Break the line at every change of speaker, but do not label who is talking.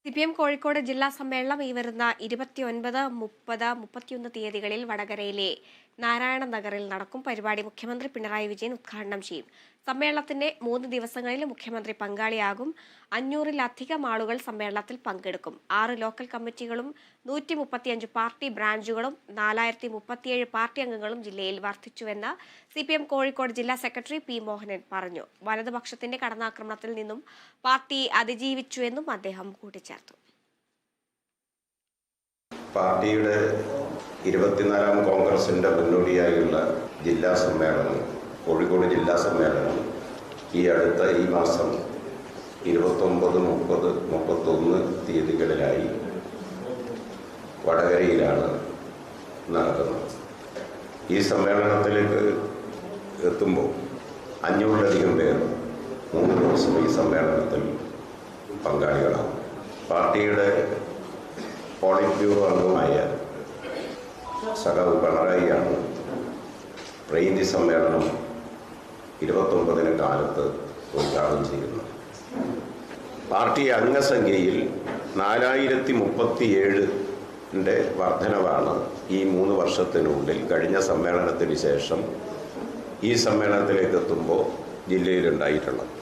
CPM Kozhikode ജില്ലാ സമ്മേളനം ഈ വരുന്ന 29, 30, 31 തീയതികളിൽ വടകരയിലെ നാരായണ നഗറിൽ നടക്കും. പരിപാടി മുഖ്യമന്ത്രി പിണറായി വിജയൻ ഉദ്ഘാടനം ചെയ്യും. സമ്മേളനത്തിന്റെ 3 ദിവസങ്ങളിൽ മുഖ്യമന്ത്രി പങ്കാളിയാകും. 500-ലധികം ആളുകൾ സമ്മേളനത്തിൽ പങ്കെടുക്കും. 6 ലോക്കൽ കമ്മിറ്റികളും 135 പാർട്ടി ബ്രാഞ്ചുകളും 4037 പാർട്ടി അംഗങ്ങളും ജില്ലയിൽ വർദ്ധിച്ചുവെന്ന് CPM കോഴിക്കോട് ജില്ലാ സെക്രട്ടറി പി മോഹനൻ പറഞ്ഞു. വലതുപക്ഷത്തിന്റെ കടന്നാക്രമണത്തിൽ നിന്നും പാർട്ടി അതിജീവിച്ചുവെന്നും അദ്ദേഹം കൂട്ടിച്ചേർത്തു.
പാർട്ടിയുടെ 24ാം കോൺഗ്രസിന്റെ മുന്നോടിയായുള്ള ജില്ലാ സമ്മേളനം, കോഴിക്കോട് ജില്ലാ സമ്മേളനം ഈ മാസം 29, 30, 31 തീയതികളിലായി വടകരയിലാണ് നടക്കുന്നത്. ഈ സമ്മേളനത്തിലേക്ക് എത്തുമ്പോൾ 500-ലധികം പേർ 3 ദിവസം ഈ സമ്മേളനത്തിൽ പങ്കാളികളാകും. പാർട്ടിയുടെ പോളിറ്റ് ബ്യൂറോ അംഗമായ സഖാവ് പിണറായിയാണ് പ്രതിനിധി സമ്മേളനം 29-ന് കാലത്ത് ഉദ്ഘാടനം ചെയ്യുന്നത്. പാർട്ടി അംഗസംഖ്യയിൽ 4037-ന്റെ വർധനവാണ് ഈ 3 വർഷത്തിനുള്ളിൽ കഴിഞ്ഞ സമ്മേളനത്തിന് ശേഷം ഈ സമ്മേളനത്തിലേക്ക് എത്തുമ്പോൾ ജില്ലയിലുണ്ടായിട്ടുള്ളത്.